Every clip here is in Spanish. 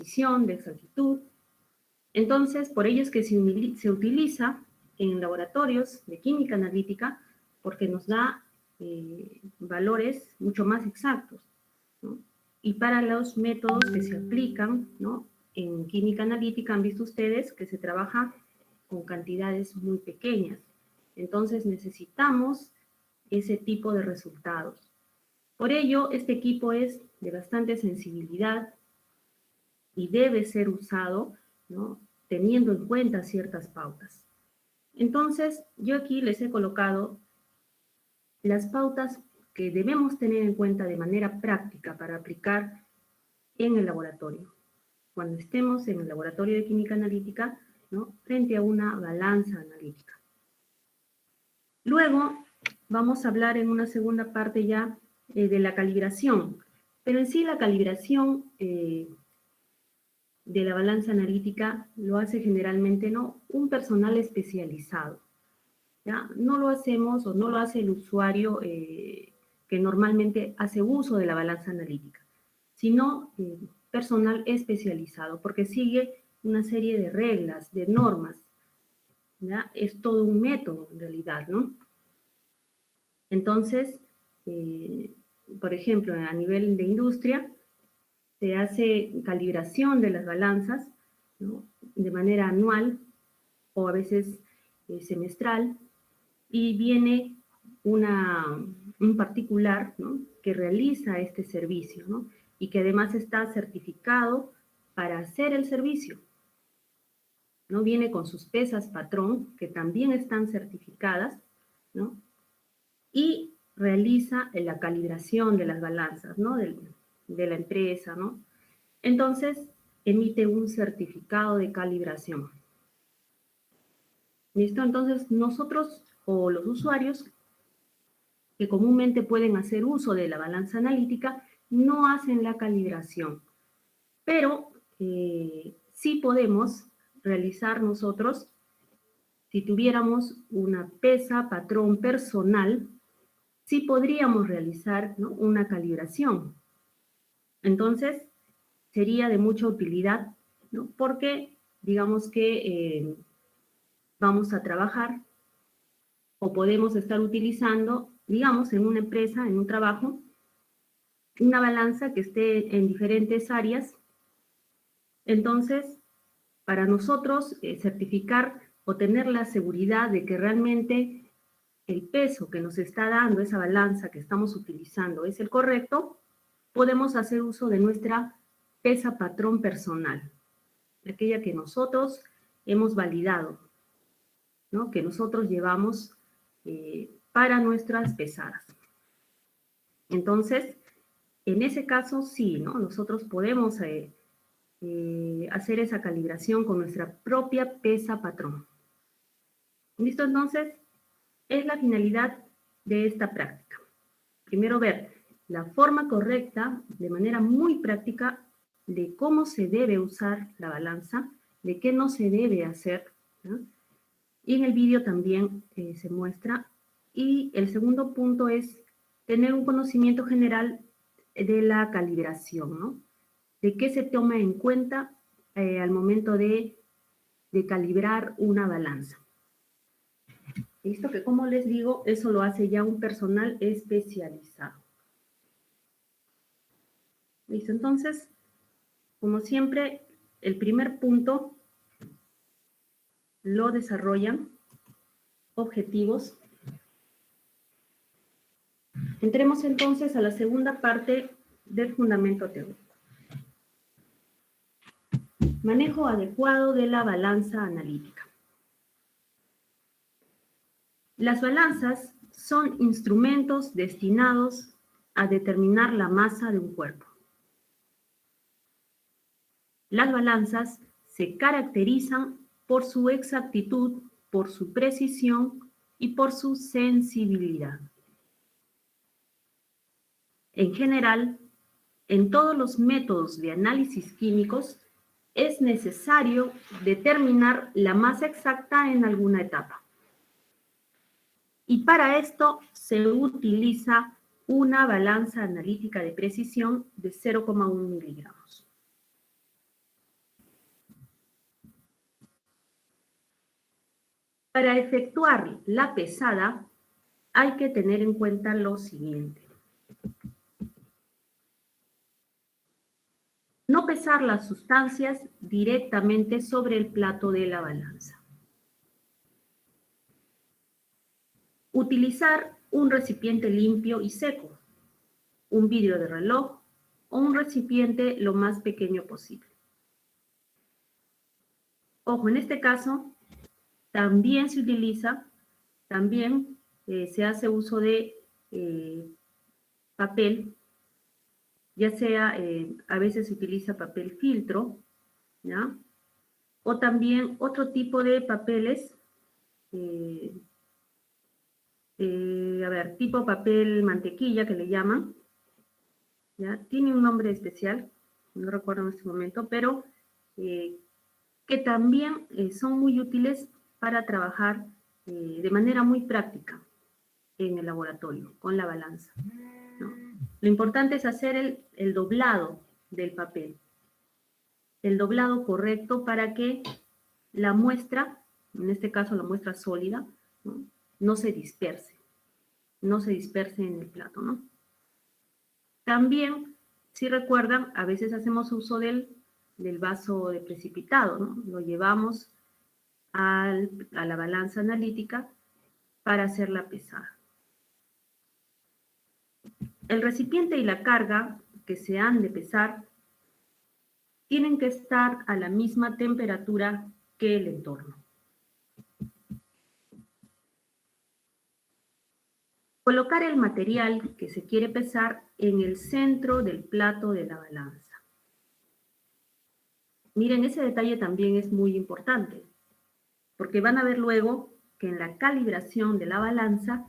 precisión, de exactitud. Entonces, por ello es que se utiliza en laboratorios de química analítica porque nos da valores mucho más exactos, ¿no? Y para los métodos que se aplican, ¿no?, en química analítica han visto ustedes que se trabaja con cantidades muy pequeñas. Entonces necesitamos ese tipo de resultados. Por ello, este equipo es de bastante sensibilidad y debe ser usado, ¿no?, teniendo en cuenta ciertas pautas. Entonces, yo aquí les he colocado las pautas que debemos tener en cuenta de manera práctica para aplicar en el laboratorio. Cuando estemos en el laboratorio de química analítica, ¿no?, frente a una balanza analítica. Luego, vamos a hablar en una segunda parte ya de la calibración. Pero en sí la calibración de la balanza analítica lo hace generalmente, ¿no?, un personal especializado, ¿ya? No lo hacemos o no lo hace el usuario que normalmente hace uso de la balanza analítica, sino personal especializado, porque sigue una serie de reglas, de normas, ¿ya? Es todo un método en realidad, ¿no? Entonces, por ejemplo, a nivel de industria, se hace calibración de las balanzas, ¿no?, de manera anual o a veces semestral, y viene un particular, ¿no?, que realiza este servicio, ¿no?, y que además está certificado para hacer el servicio, ¿no? Viene con sus pesas patrón, que también están certificadas, ¿no?, y realiza la calibración de las balanzas, ¿no?, de la empresa, ¿no? Entonces, emite un certificado de calibración. ¿Listo? Entonces, nosotros o los usuarios que comúnmente pueden hacer uso de la balanza analítica no hacen la calibración, pero sí podemos realizar nosotros, si tuviéramos una pesa patrón personal, sí podríamos realizar, ¿no?, una calibración. Entonces, sería de mucha utilidad, ¿no?, porque digamos que vamos a trabajar o podemos estar utilizando, digamos, en una empresa, en un trabajo, una balanza que esté en diferentes áreas. Entonces, para nosotros certificar o tener la seguridad de que realmente el peso que nos está dando esa balanza que estamos utilizando es el correcto, podemos hacer uso de nuestra pesa patrón personal, aquella que nosotros hemos validado, ¿no?, que nosotros llevamos para nuestras pesadas. Entonces, en ese caso sí, ¿no?, nosotros podemos hacer esa calibración con nuestra propia pesa patrón. ¿Listo? Entonces, es la finalidad de esta práctica. Primero, ver la forma correcta, de manera muy práctica, de cómo se debe usar la balanza, de qué no se debe hacer, ¿no? Y en el vídeo también se muestra. Y el segundo punto es tener un conocimiento general de la calibración, ¿no? De qué se toma en cuenta al momento de calibrar una balanza. ¿Listo? Que como les digo, eso lo hace ya un personal especializado. ¿Listo? Entonces, como siempre, el primer punto lo desarrollan objetivos. Entremos entonces a la segunda parte del fundamento teórico. Manejo adecuado de la balanza analítica. Las balanzas son instrumentos destinados a determinar la masa de un cuerpo. Las balanzas se caracterizan por su exactitud, por su precisión y por su sensibilidad. En general, en todos los métodos de análisis químicos es necesario determinar la masa exacta en alguna etapa. Y para esto se utiliza una balanza analítica de precisión de 0,1 miligramos. Para efectuar la pesada, hay que tener en cuenta lo siguiente. No pesar las sustancias directamente sobre el plato de la balanza. Utilizar un recipiente limpio y seco, un vidrio de reloj o un recipiente lo más pequeño posible. Ojo, en este caso también se utiliza, se hace uso de papel, ya sea, a veces se utiliza papel filtro, ¿ya? O también otro tipo de papeles, tipo papel mantequilla que le llaman, ¿ya? Tiene un nombre especial, no recuerdo en este momento, pero que también son muy útiles para trabajar de manera muy práctica en el laboratorio, con la balanza, ¿no? Lo importante es hacer el doblado del papel, el doblado correcto para que la muestra, en este caso la muestra sólida, no se disperse en el plato, ¿no? También, si recuerdan, a veces hacemos uso del vaso de precipitado, ¿no? Lo llevamos a la balanza analítica para hacer la pesada. El recipiente y la carga que se han de pesar tienen que estar a la misma temperatura que el entorno. Colocar el material que se quiere pesar en el centro del plato de la balanza. Miren, ese detalle también es muy importante, porque van a ver luego que en la calibración de la balanza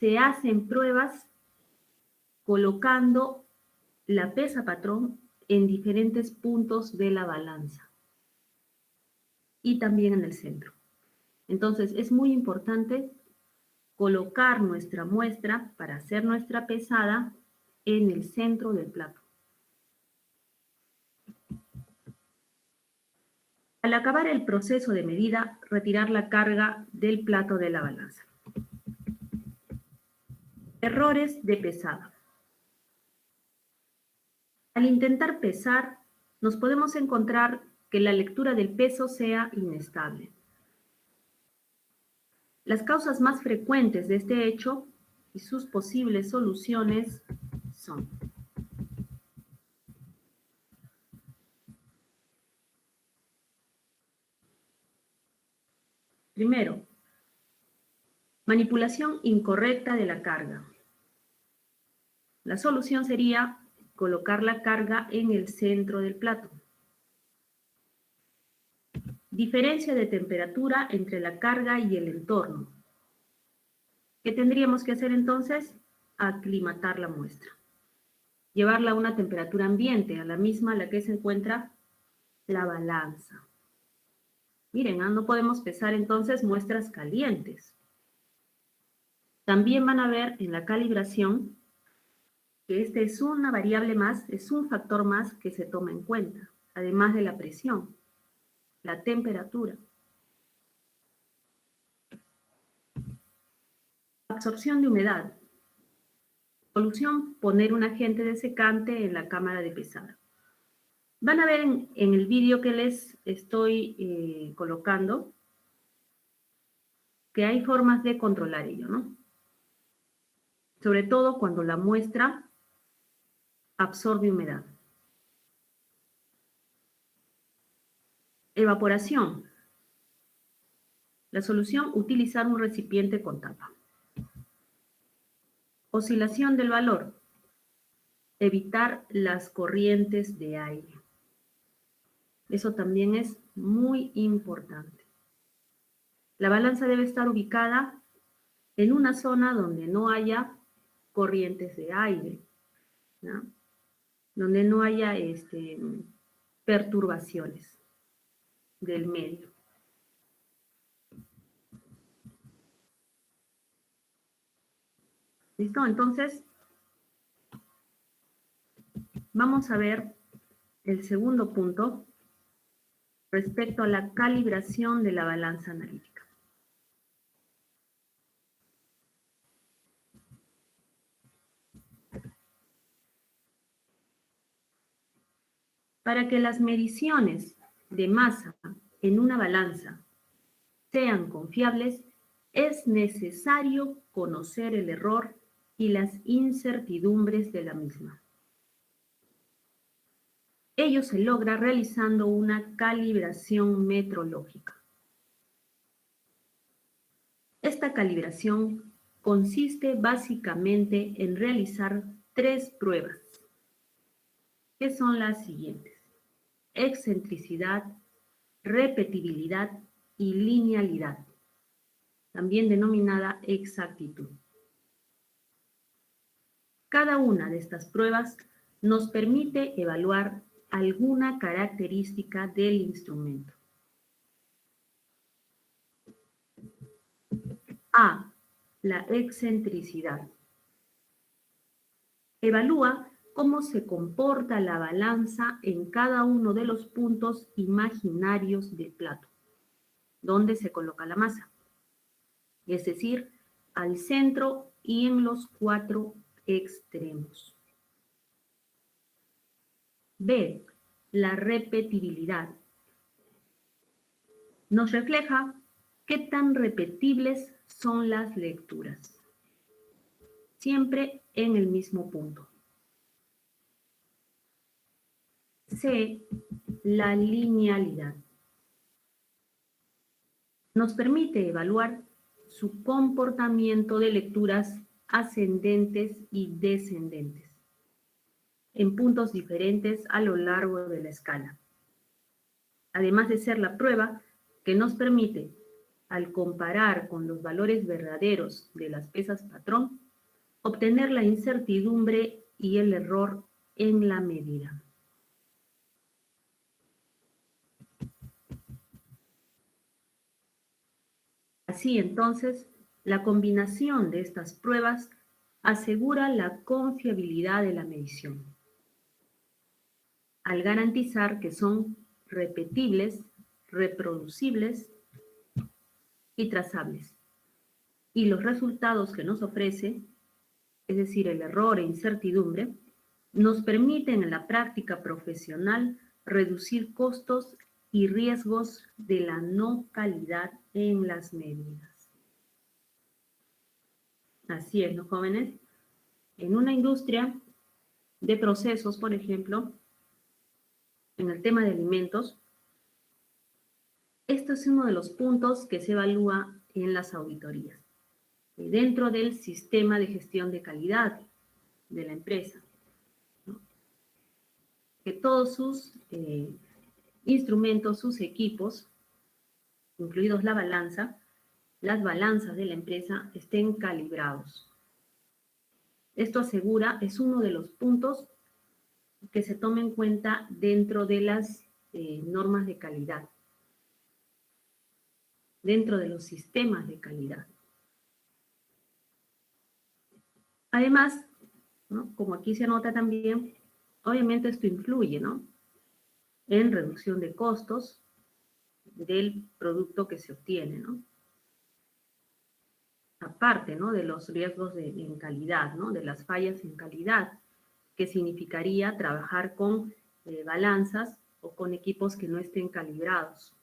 se hacen pruebas colocando la pesa patrón en diferentes puntos de la balanza y también en el centro. Entonces, es muy importante colocar nuestra muestra para hacer nuestra pesada en el centro del plato. Al acabar el proceso de medida, retirar la carga del plato de la balanza. Errores de pesada. Al intentar pesar, nos podemos encontrar que la lectura del peso sea inestable. Las causas más frecuentes de este hecho y sus posibles soluciones son: primero, manipulación incorrecta de la carga. La solución sería colocar la carga en el centro del plato. Diferencia de temperatura entre la carga y el entorno. ¿Qué tendríamos que hacer entonces? Aclimatar la muestra. Llevarla a una temperatura ambiente, a la misma a la que se encuentra la balanza. Miren, no podemos pesar entonces muestras calientes. También van a ver en la calibración que este es una variable más, es un factor más que se toma en cuenta, además de la presión, la temperatura. Absorción de humedad. Solución: poner un agente desecante en la cámara de pesada. Van a ver en el vídeo que les estoy colocando que hay formas de controlar ello, ¿no? Sobre todo cuando la muestra absorbe humedad. Evaporación. La solución: utilizar un recipiente con tapa. Oscilación del valor. Evitar las corrientes de aire. Eso también es muy importante. La balanza debe estar ubicada en una zona donde no haya corrientes de aire, ¿no? Donde no haya perturbaciones del medio. ¿Listo? Entonces, vamos a ver el segundo punto respecto a la calibración de la balanza analítica. Para que las mediciones de masa en una balanza sean confiables, es necesario conocer el error y las incertidumbres de la misma. Ello se logra realizando una calibración metrológica. Esta calibración consiste básicamente en realizar 3 pruebas, que son las siguientes: excentricidad, repetibilidad y linealidad, también denominada exactitud. Cada una de estas pruebas nos permite evaluar alguna característica del instrumento. A. La excentricidad. Evalúa cómo se comporta la balanza en cada uno de los puntos imaginarios del plato, donde se coloca la masa, es decir, al centro y en los 4 extremos. B. La repetibilidad. Nos refleja qué tan repetibles son las lecturas, siempre en el mismo punto. C. La linealidad. Nos permite evaluar su comportamiento de lecturas ascendentes y descendentes en puntos diferentes a lo largo de la escala. Además de ser la prueba que nos permite, al comparar con los valores verdaderos de las pesas patrón, obtener la incertidumbre y el error en la medida. Así entonces, la combinación de estas pruebas asegura la confiabilidad de la medición, al garantizar que son repetibles, reproducibles y trazables. Y los resultados que nos ofrece, es decir, el error e incertidumbre, nos permiten en la práctica profesional reducir costos y riesgos de la no calidad en las medidas. Así es, ¿no, jóvenes? En una industria de procesos, por ejemplo, en el tema de alimentos, esto es uno de los puntos que se evalúa en las auditorías, dentro del sistema de gestión de calidad de la empresa, ¿no? Que todos sus instrumentos, sus equipos, incluidos la balanza, las balanzas de la empresa estén calibrados. Esto asegura, es uno de los puntos que se toma en cuenta dentro de las normas de calidad, dentro de los sistemas de calidad. Además, ¿no?, como aquí se anota también, obviamente esto influye, ¿no?, en reducción de costos del producto que se obtiene, ¿no? Aparte, ¿no?, de los riesgos en calidad, ¿no?, de las fallas en calidad, que significaría trabajar con balanzas o con equipos que no estén calibrados.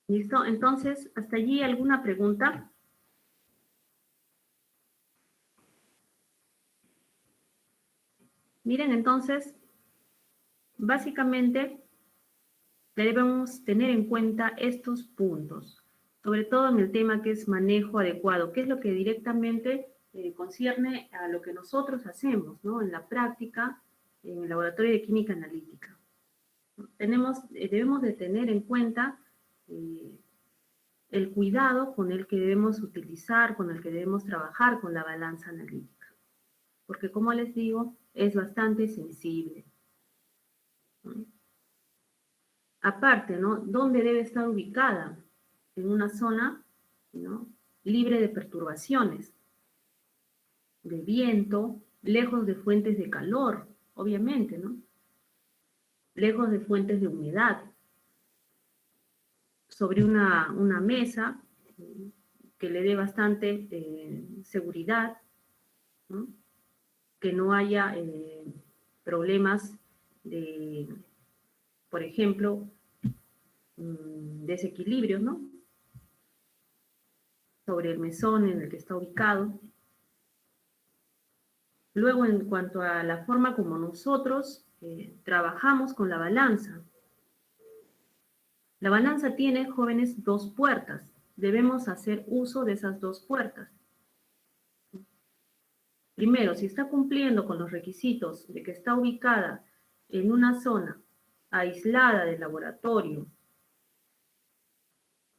¿Listo? Entonces, ¿hasta allí alguna pregunta? Miren, entonces, básicamente debemos tener en cuenta estos puntos, sobre todo en el tema que es manejo adecuado, que es lo que directamente concierne a lo que nosotros hacemos, ¿no?, en la práctica, en el laboratorio de química analítica. Debemos de tener en cuenta el cuidado con el que debemos utilizar, con el que debemos trabajar con la balanza analítica, porque como les digo, es bastante sensible. Aparte, ¿no?, ¿dónde debe estar ubicada? En una zona, ¿no?, libre de perturbaciones, de viento, lejos de fuentes de calor, obviamente, ¿no?, lejos de fuentes de humedad, sobre una mesa que le dé bastante seguridad, ¿no? Que no haya problemas de, por ejemplo, desequilibrios, ¿no? Sobre el mesón en el que está ubicado. Luego, en cuanto a la forma como nosotros trabajamos con la balanza. La balanza tiene, jóvenes, 2 puertas. Debemos hacer uso de esas 2 puertas. Primero, si está cumpliendo con los requisitos de que está ubicada en una zona aislada del laboratorio,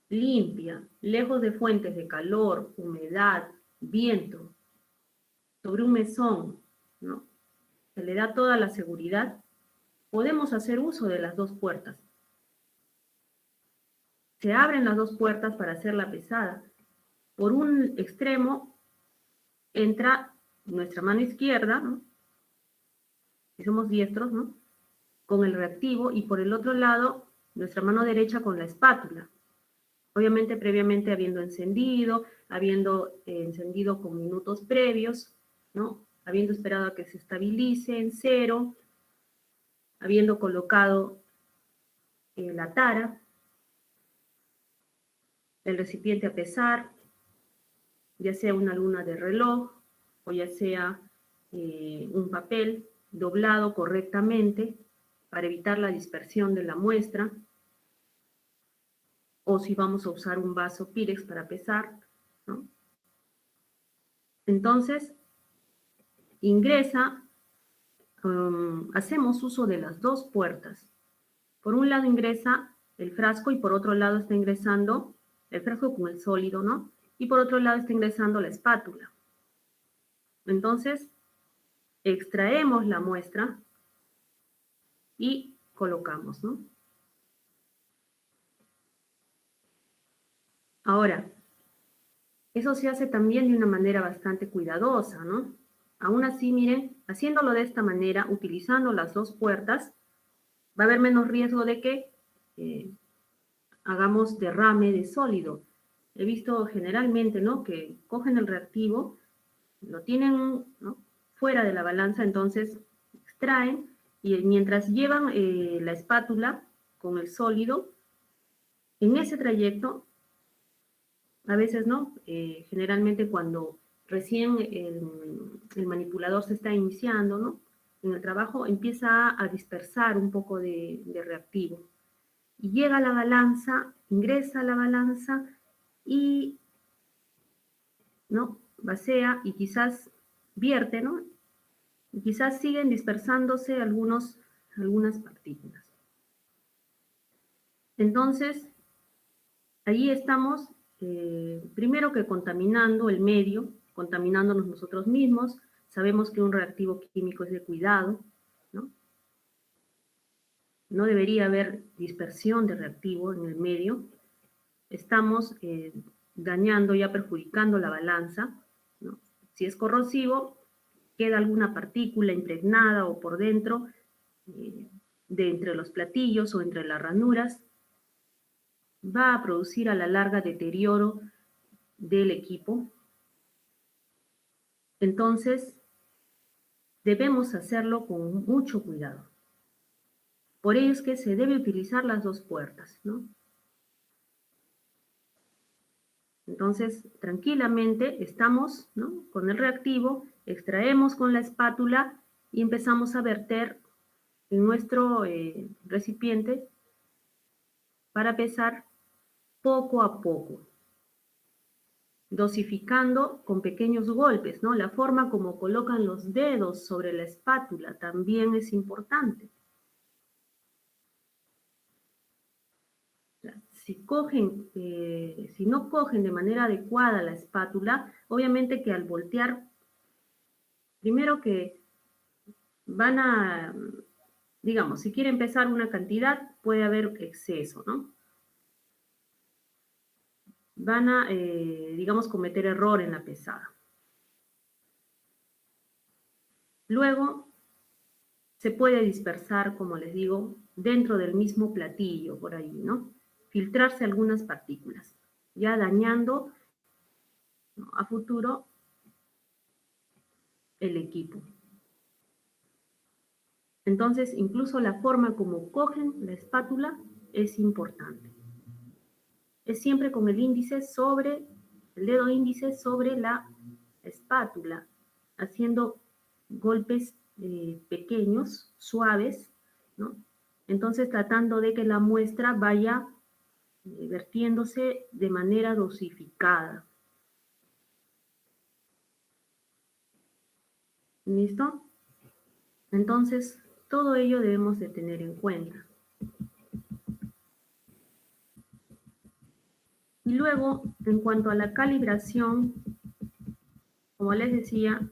limpia, lejos de fuentes de calor, humedad, viento, sobre un mesón, ¿no? Se le da toda la seguridad, podemos hacer uso de las 2 puertas. Se abren las 2 puertas para hacer la pesada. Por un extremo entra nuestra mano izquierda, ¿no? Si somos diestros, ¿no? Con el reactivo, y por el otro lado, nuestra mano derecha con la espátula. Obviamente, previamente habiendo encendido con minutos previos, ¿no? Habiendo esperado a que se estabilice en 0, habiendo colocado la tara, el recipiente a pesar, ya sea una luna de reloj o ya sea un papel doblado correctamente para evitar la dispersión de la muestra, o si vamos a usar un vaso Pirex para pesar, ¿no? Entonces, ingresa, hacemos uso de las 2 puertas. Por un lado ingresa el frasco y por otro lado está ingresando el frasco con el sólido, ¿no? Y por otro lado está ingresando la espátula. Entonces, extraemos la muestra y colocamos, ¿no? Ahora, eso se hace también de una manera bastante cuidadosa, ¿no? Aún así, miren, haciéndolo de esta manera, utilizando las 2 puertas, va a haber menos riesgo de que hagamos derrame de sólido. He visto generalmente, ¿no?, que cogen el reactivo, lo tienen, ¿no?, fuera de la balanza, entonces extraen y mientras llevan la espátula con el sólido, en ese trayecto, a veces, ¿no?, generalmente cuando recién el manipulador se está iniciando, ¿no?, en el trabajo empieza a dispersar un poco de reactivo. Y llega a la balanza, ingresa a la balanza y, ¿no?, vacía y quizás vierte, ¿no? Y quizás siguen dispersándose algunas partículas. Entonces, allí estamos, primero que contaminando el medio, contaminándonos nosotros mismos. Sabemos que un reactivo químico es de cuidado, ¿no? No debería haber dispersión de reactivo en el medio. Estamos dañando, ya perjudicando la balanza, ¿no? Si es corrosivo, queda alguna partícula impregnada o por dentro, de entre los platillos o entre las ranuras, va a producir a la larga deterioro del equipo. Entonces, debemos hacerlo con mucho cuidado. Por ello es que se debe utilizar las 2 puertas, ¿no? Entonces, tranquilamente estamos, ¿no?, con el reactivo, extraemos con la espátula y empezamos a verter en nuestro recipiente para pesar poco a poco, dosificando con pequeños golpes, ¿no? La forma como colocan los dedos sobre la espátula también es importante. Si no cogen de manera adecuada la espátula, obviamente que al voltear, primero que van a, digamos, si quieren pesar una cantidad, puede haber exceso, ¿no? Van a, digamos, cometer error en la pesada. Luego, se puede dispersar, como les digo, dentro del mismo platillo, por ahí, ¿no? Filtrarse algunas partículas, ya dañando a futuro el equipo. Entonces, incluso la forma como cogen la espátula es importante. Es siempre con el índice sobre, el dedo índice sobre la espátula, haciendo golpes pequeños, suaves, ¿no? Entonces, tratando de que la muestra vaya vertiéndose de manera dosificada. ¿Listo? Entonces, todo ello debemos de tener en cuenta. Y luego, en cuanto a la calibración, como les decía,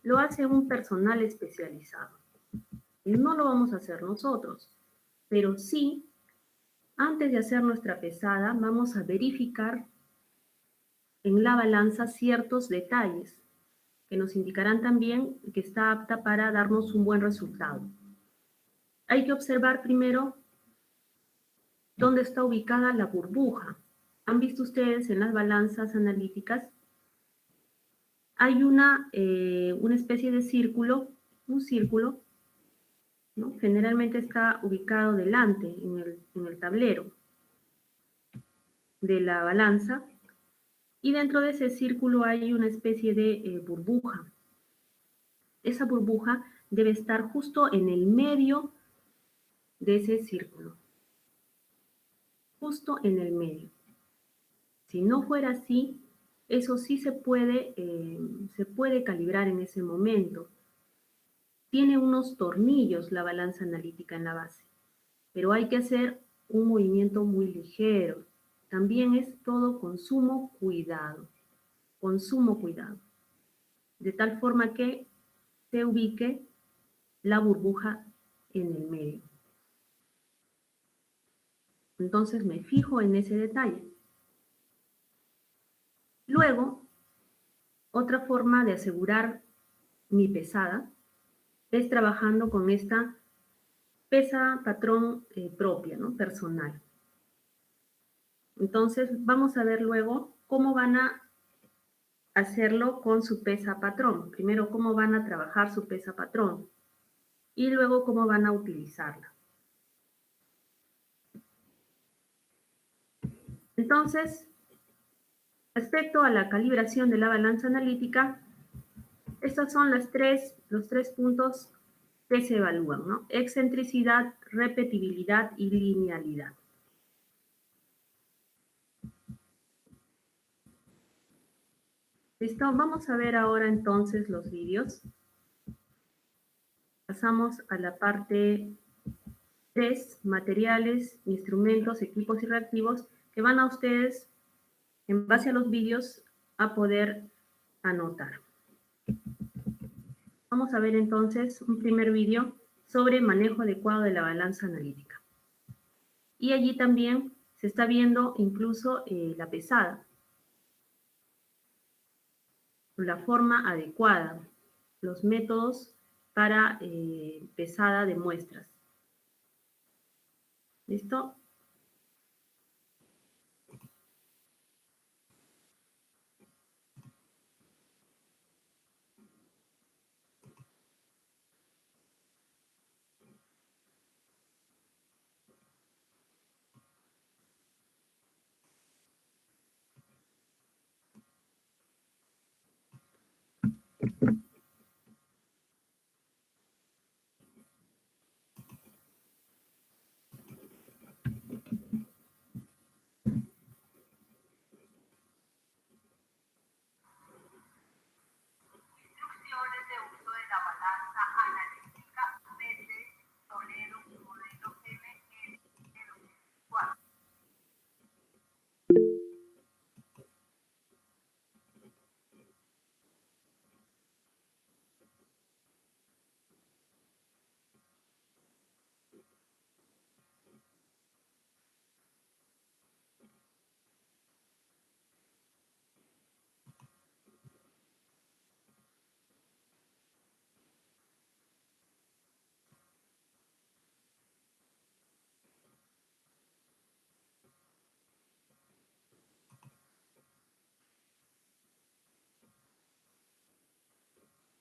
lo hace un personal especializado. No lo vamos a hacer nosotros, pero sí, antes de hacer nuestra pesada, vamos a verificar en la balanza ciertos detalles que nos indicarán también que está apta para darnos un buen resultado. Hay que observar primero dónde está ubicada la burbuja. ¿Han visto ustedes en las balanzas analíticas? Hay una especie de círculo, un círculo, ¿no? Generalmente está ubicado delante, en el tablero de la balanza, y dentro de ese círculo hay una especie de burbuja. Esa burbuja debe estar justo en el medio de ese círculo, justo en el medio. Si no fuera así, eso sí se puede calibrar en ese momento. Tiene unos tornillos la balanza analítica en la base, pero hay que hacer un movimiento muy ligero. También es todo con sumo cuidado, de tal forma que se ubique la burbuja en el medio. Entonces me fijo en ese detalle. Luego, otra forma de asegurar mi pesada es trabajando con esta pesa patrón propia, ¿no? Personal. Entonces, vamos a ver luego cómo van a hacerlo con su pesa patrón. Primero, cómo van a trabajar su pesa patrón y luego cómo van a utilizarla. Entonces, respecto a la calibración de la balanza analítica, estos son los tres puntos que se evalúan, ¿no? Excentricidad, repetibilidad y linealidad. ¿Listo? Vamos a ver ahora entonces los vídeos. Pasamos a la parte 3, materiales, instrumentos, equipos y reactivos, que van a ustedes, en base a los vídeos, a poder anotar. Vamos a ver entonces un primer vídeo sobre manejo adecuado de la balanza analítica. Y allí también se está viendo incluso la pesada, la forma adecuada, los métodos para pesada de muestras. ¿Listo?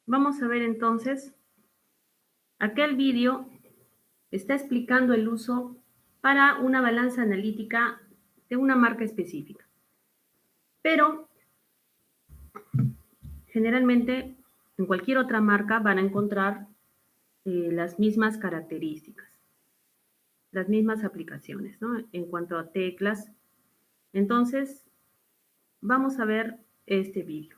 Vamos a ver entonces, aquel vídeo está explicando el uso para una balanza analítica de una marca específica. Pero generalmente en cualquier otra marca van a encontrar las mismas características, las mismas aplicaciones, ¿no? En cuanto a teclas. Entonces, vamos a ver este vídeo.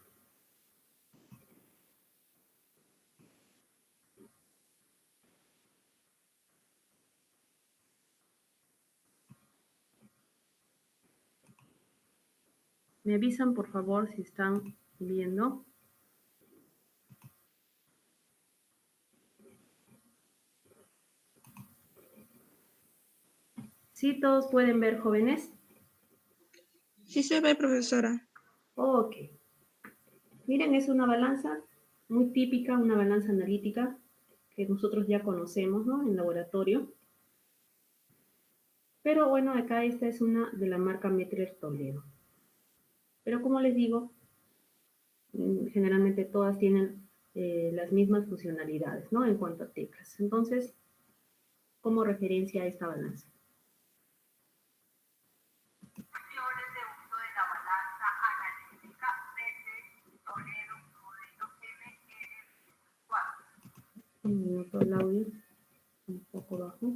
Me avisan, por favor, si están viendo. ¿Sí todos pueden ver, jóvenes? Sí se ve, profesora. Ok. Miren, es una balanza muy típica, una balanza analítica que nosotros ya conocemos, ¿no? En laboratorio. Pero bueno, acá esta es una de la marca Mettler Toledo. Pero como les digo, generalmente todas tienen las mismas funcionalidades, ¿no? En cuanto a teclas. Entonces, como referencia a esta balanza. Opciones de uso de la balanza analítica Mettler Toledo modelo MR4. Un minuto el audio, un poco bajo.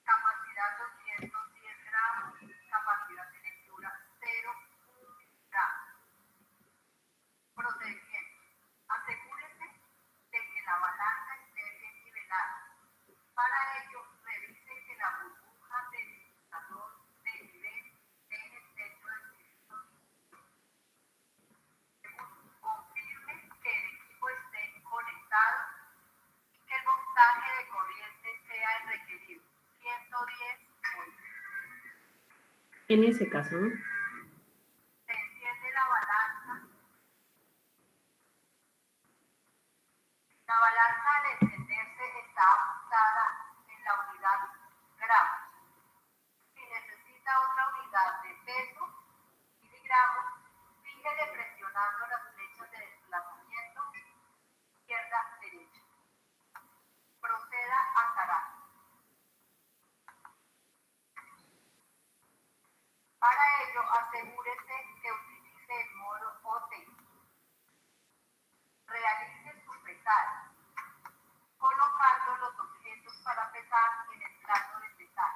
Capacidad 210 gramos, capacidad de lectura 0 gramos. Procedimiento. Asegúrese de que la balanza esté bien nivelada. Para ello, revise que la burbuja del indicador de nivel esté en el centro del cilindro. Confirme que el equipo esté conectado y que el voltaje de corriente sea el requerido, 110 voltios. En ese caso, ¿no? Se enciende la balanza. La balanza al encenderse está ajustada en la unidad gramos. Si necesita otra unidad de peso, miligramos, fíjele presionando las flechas de desplazamiento izquierda-derecha. Proceda a cargar. Para ello, asegúrese que utilice el modo OT. Realice su pesar, colocando los objetos para pesar en el plano de pesar.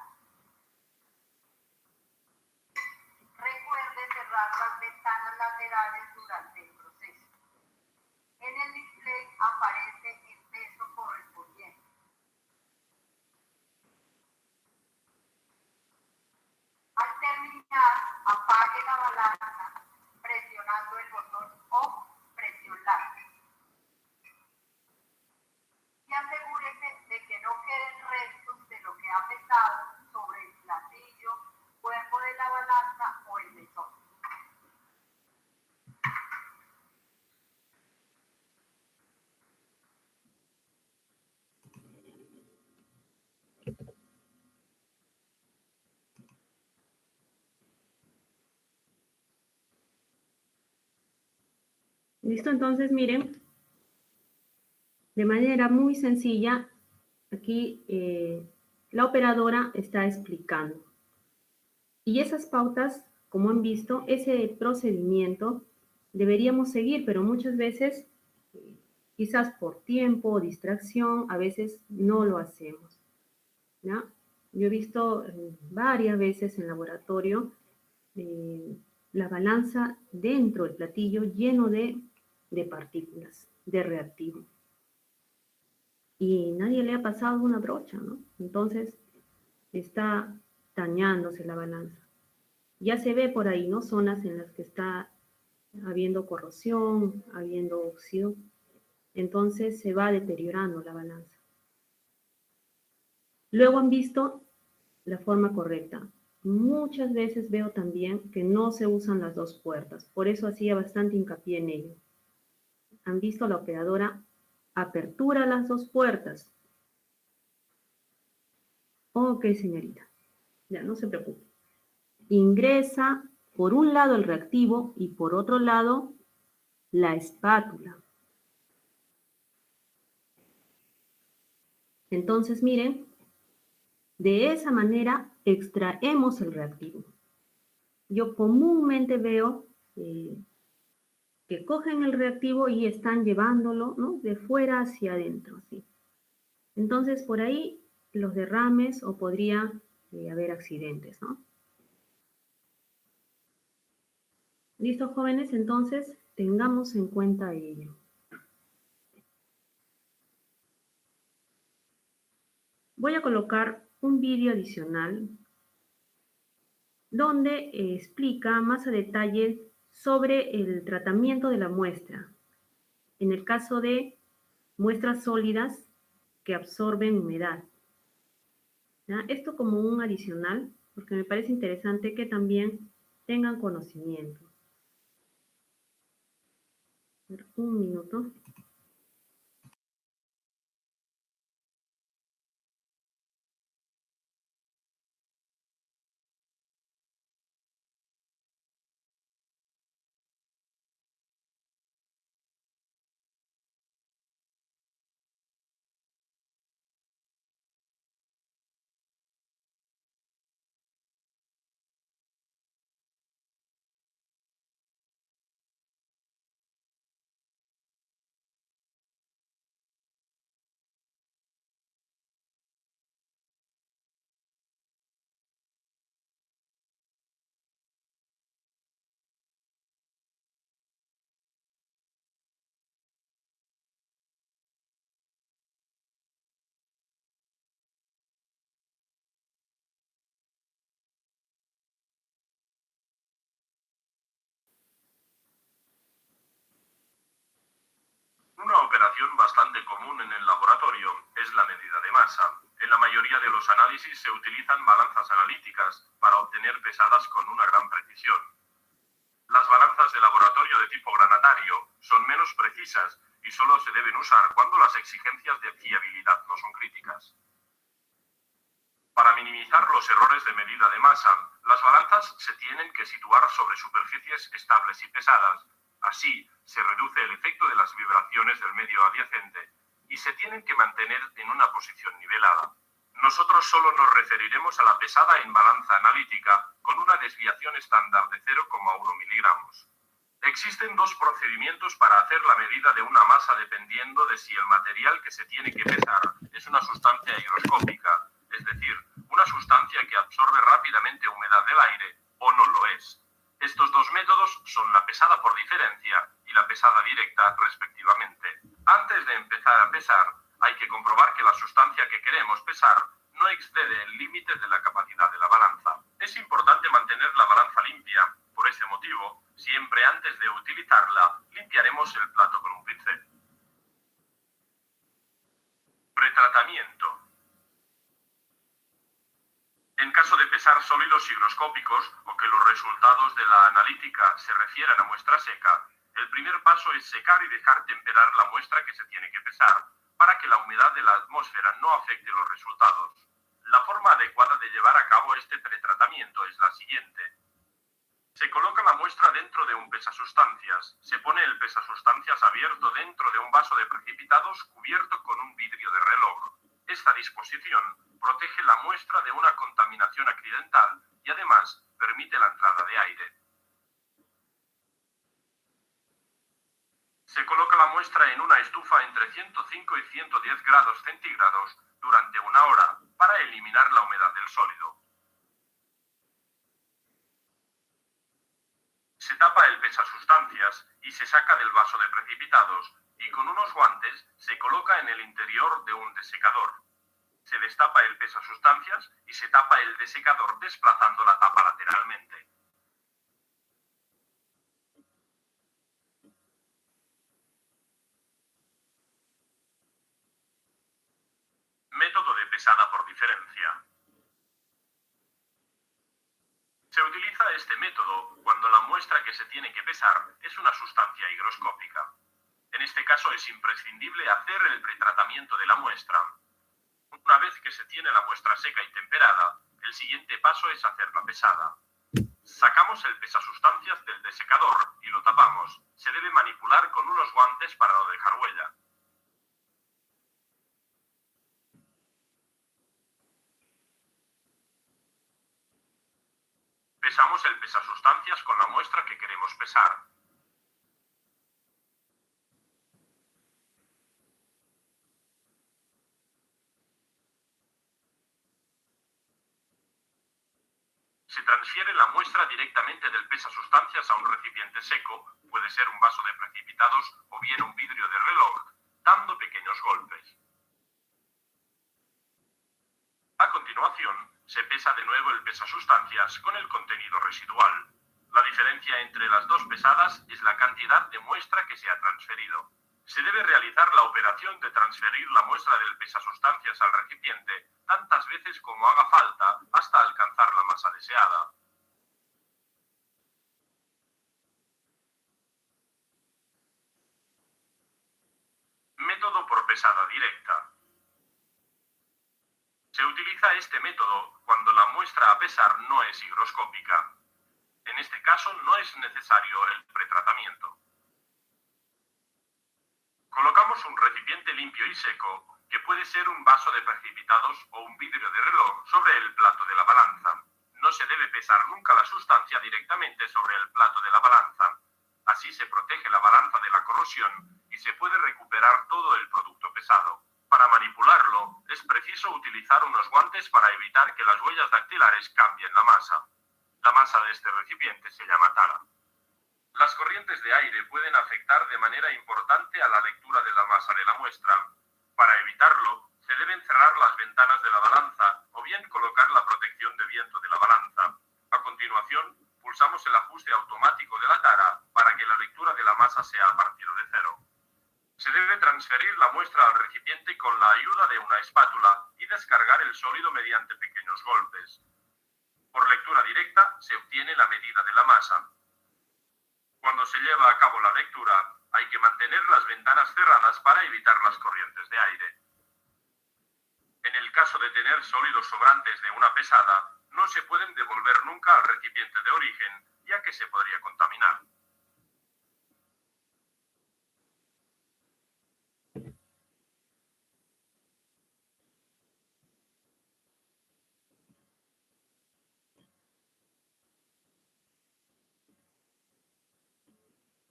Recuerde cerrar las ventanas laterales durante el proceso. En el display aparece el peso correspondiente. Al terminar, apague la balanza presionando el botón OFF, presión larga. Y asegúrese de que no queden restos de lo que ha pesado sobre el platillo, cuerpo de la balanza o el mesón. Listo, entonces miren, de manera muy sencilla, aquí la operadora está explicando. Y esas pautas, como han visto, ese procedimiento deberíamos seguir, pero muchas veces, quizás por tiempo o distracción, a veces no lo hacemos, ¿no? Yo he visto varias veces en laboratorio la balanza dentro del platillo lleno de partículas, de reactivo. Y nadie le ha pasado una brocha, ¿no? Entonces está dañándose la balanza. Ya se ve por ahí, ¿no? Zonas en las que está habiendo corrosión, habiendo óxido. Entonces se va deteriorando la balanza. Luego han visto la forma correcta. Muchas veces veo también que no se usan las dos puertas. Por eso hacía bastante hincapié en ello. Han visto la operadora apertura las dos puertas. Ok, señorita. Ya, no se preocupe. Ingresa por un lado el reactivo y por otro lado la espátula. Entonces, miren, de esa manera extraemos el reactivo. Yo comúnmente veo que cogen el reactivo y están llevándolo, ¿no?, de fuera hacia adentro, ¿sí? Entonces, por ahí los derrames o podría haber accidentes, ¿no? ¿Listo, jóvenes? Entonces, tengamos en cuenta ello. Voy a colocar un vídeo adicional donde explica más a detalle sobre el tratamiento de la muestra. En el caso de muestras sólidas que absorben humedad. ¿Ya? Esto como un adicional, porque me parece interesante que también tengan conocimiento. Un minuto. Una operación bastante común en el laboratorio es la medida de masa. En la mayoría de los análisis se utilizan balanzas analíticas para obtener pesadas con una gran precisión. Las balanzas de laboratorio de tipo granatario son menos precisas y solo se deben usar cuando las exigencias de fiabilidad no son críticas. Para minimizar los errores de medida de masa, las balanzas se tienen que situar sobre superficies estables y pesadas. Así, se reduce el efecto de las vibraciones del medio adyacente y se tienen que mantener en una posición nivelada. Nosotros solo nos referiremos a la pesada en balanza analítica con una desviación estándar de 0,1 miligramos. Existen dos procedimientos para hacer la medida de una masa dependiendo de si el material que se tiene que pesar es una sustancia higroscópica, es decir, una sustancia que absorbe rápidamente humedad del aire, o no lo es. Estos dos métodos son la pesada por diferencia y la pesada directa, respectivamente. Antes de empezar a pesar, hay que comprobar que la sustancia que queremos pesar no excede el límite de la capacidad de la balanza. Es importante mantener la balanza limpia. Por ese motivo, siempre antes de utilizarla, limpiaremos el plato con un pincel. Pretratamiento. En caso de pesar sólidos higroscópicos o que los resultados de la analítica se refieran a muestra seca, el primer paso es secar y dejar temperar la muestra que se tiene que pesar, para que la humedad de la atmósfera no afecte los resultados. La forma adecuada de llevar a cabo este pretratamiento es la siguiente. Se coloca la muestra dentro de un pesasustancias. Se pone el pesasustancias abierto dentro de un vaso de precipitados cubierto con un vidrio de reloj. Esta disposición protege la muestra de una contaminación accidental y además permite la entrada de aire. Se coloca la muestra en una estufa entre 105 y 110 grados centígrados durante una hora para eliminar la humedad del sólido. Se tapa el pesasustancias y se saca del vaso de precipitados y con unos guantes se coloca en el interior de un desecador. Se destapa el pesasustancias y se tapa el desecador desplazando la tapa lateralmente. Método de pesada por diferencia. Se utiliza este método cuando la muestra que se tiene que pesar es una sustancia higroscópica. En este caso es imprescindible hacer el pretratamiento de la muestra. Una vez que se tiene la muestra seca y temperada, El siguiente paso es hacer la pesada. Sacamos el pesasustancias del desecador y lo tapamos. Se debe manipular con unos guantes para no dejar huella. Pesamos el pesasustancias con la muestra que queremos pesar. Se transfiere la muestra directamente del pesasustancias a un recipiente seco, puede ser un vaso de precipitados o bien un vidrio de reloj, dando pequeños golpes. A continuación, se pesa de nuevo el pesasustancias con el contenido residual. La diferencia entre las dos pesadas es la cantidad de muestra que se ha transferido. Se debe realizar la operación de transferir la muestra del pesasustancias al recipiente tantas veces como haga falta hasta alcanzar la masa deseada. Método por pesada directa. Se utiliza este método cuando la muestra a pesar no es higroscópica. En este caso no es necesario el pretratamiento. Colocamos un recipiente limpio y seco, que puede ser un vaso de precipitados o un vidrio de reloj, sobre el plato de la balanza. No se debe pesar nunca la sustancia directamente sobre el plato de la balanza. Así se protege la balanza de la corrosión y se puede recuperar todo el producto pesado. Para manipularlo, es preciso utilizar unos guantes para evitar que las huellas dactilares cambien la masa. La masa de este recipiente se llama tara. Las corrientes de aire pueden afectar de manera importante a la lectura de la masa de la muestra. Para evitarlo, se deben cerrar las ventanas de la balanza o bien colocar la protección de viento de la balanza. A continuación, pulsamos el ajuste automático de la tara para que la lectura de la masa sea a partir de cero. Se debe transferir la muestra al recipiente con la ayuda de una espátula y descargar el sólido mediante pequeños golpes. Por lectura directa se obtiene la medida de la masa. Cuando se lleva a cabo la lectura, hay que mantener las ventanas cerradas para evitar las corrientes de aire. En el caso de tener sólidos sobrantes de una pesada, no se pueden devolver nunca al recipiente de origen, ya que se podría contaminar.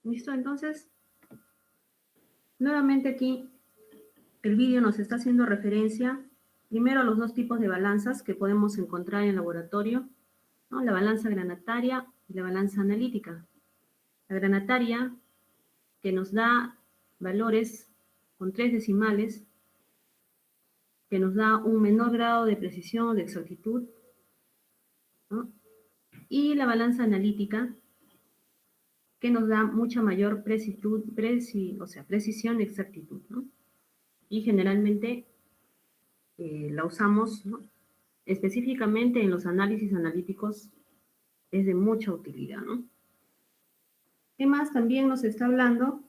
¿Listo? Entonces, nuevamente aquí el vídeo nos está haciendo referencia primero a los dos tipos de balanzas que podemos encontrar en el laboratorio, ¿no? La balanza granataria y la balanza analítica. La granataria, que nos da valores con 3 decimales, que nos da un menor grado de precisión o de exactitud, ¿no? Y la balanza analítica, que nos da mucha mayor precisión y exactitud, ¿no? Y generalmente la usamos, ¿no? Específicamente en los análisis analíticos es de mucha utilidad, ¿no? ¿Qué más? También nos está hablando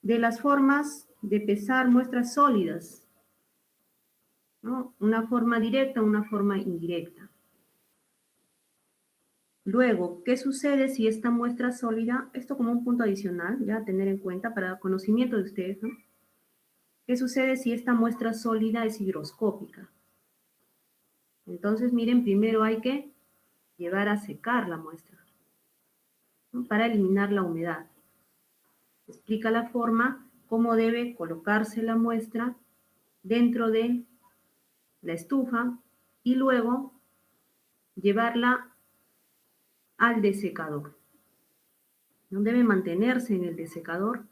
de las formas de pesar muestras sólidas, ¿no? Una forma directa, una forma indirecta. Luego, ¿qué sucede si esta muestra sólida, esto como un punto adicional, ya a tener en cuenta para conocimiento de ustedes, ¿no? ¿Qué sucede si esta muestra sólida es higroscópica? Entonces, miren, primero hay que llevar a secar la muestra, ¿no? Para eliminar la humedad. Explica la forma, cómo debe colocarse la muestra dentro de la estufa y luego llevarla al desecador. No debe mantenerse en el desecador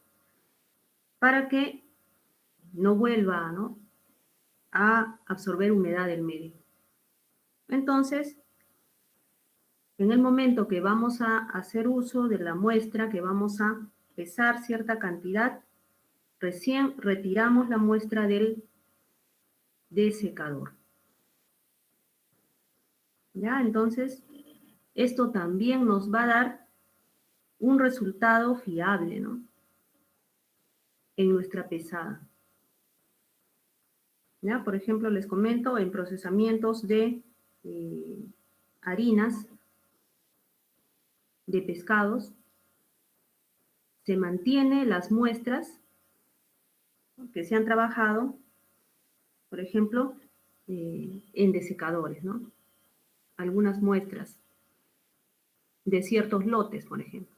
para que no vuelva, ¿no?, a absorber humedad del medio. Entonces, en el momento que vamos a hacer uso de la muestra, que vamos a pesar cierta cantidad, recién retiramos la muestra del desecador. ¿Ya? Entonces, esto también nos va a dar un resultado fiable, ¿no?, en nuestra pesada. ¿Ya? Por ejemplo, les comento en procesamientos de harinas de pescados, se mantiene las muestras que se han trabajado, por ejemplo, en desecadores, ¿no? Algunas muestras de ciertos lotes, por ejemplo.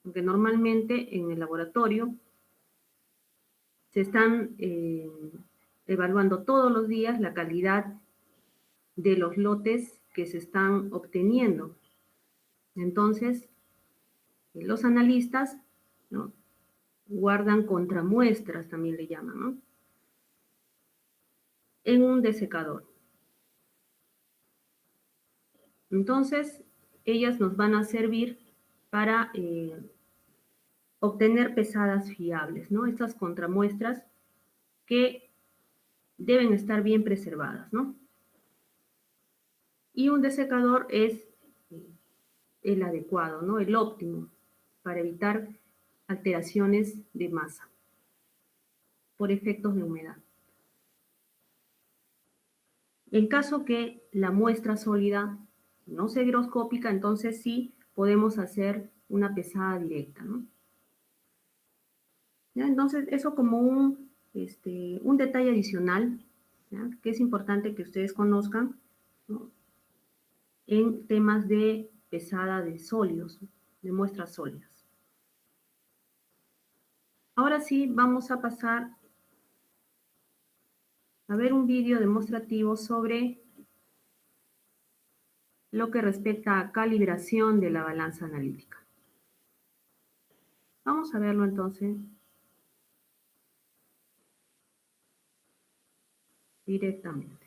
Porque normalmente en el laboratorio se están evaluando todos los días la calidad de los lotes que se están obteniendo. Entonces, los analistas, ¿no?, guardan contramuestras, también le llaman, ¿no?, en un desecador. Entonces, ellas nos van a servir para obtener pesadas fiables, ¿no? Estas contramuestras que deben estar bien preservadas, ¿no? Y un desecador es el adecuado, ¿no?, el óptimo para evitar alteraciones de masa por efectos de humedad. En caso que la muestra sólida no sea higroscópica, entonces sí podemos hacer una pesada directa, ¿no? ¿Ya? Entonces, eso como un detalle adicional, ¿ya?, que es importante que ustedes conozcan, ¿no?, en temas de pesada de sólidos, de muestras sólidas. Ahora sí, vamos a pasar a ver un vídeo demostrativo sobre lo que respecta a calibración de la balanza analítica. Vamos a verlo entonces directamente.